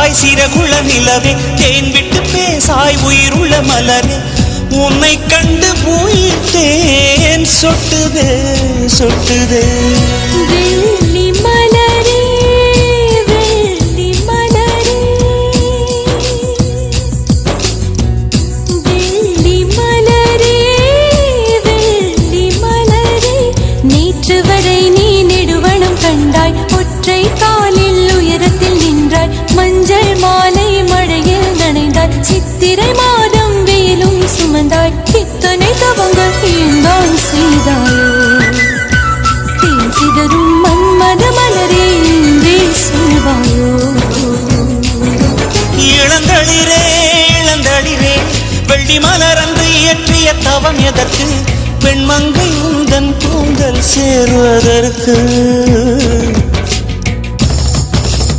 பேசாய் சிறகுள்ள நிலவே, தேன் விட்டு பேசாய் உயிருள்ள மலரே, உன்னை கண்டு உயிர்த்தேன் சொட்டுதே சொட்டுதே. வெள்ளி மலரே வெள்ளி மலரே வெள்ளி மலரே வெள்ளி மலரே, நேற்று வரை நீ நெடுவனம் கண்டாய், ஒற்றை காலில் உயரத்தில் நின்றாய், மஞ்சள் மாலை மழையில் நனைந்தாய், சித்திரை மாதம் வெயிலும் சுமந்தாய், இத்தனை தவங்கள் ஏந்தான் செய்தாயோ, தேன் சிதறும் மன்மத மலரே இன்றே சொல்வாயோ. இளந்தளிரே இளந்தளிரே, வெள்ளி மலர் அன்று இயற்றிய தவம் எதற்கு, பெண்மங்கை உந்தன் கூந்தல் சேர்வதற்கு.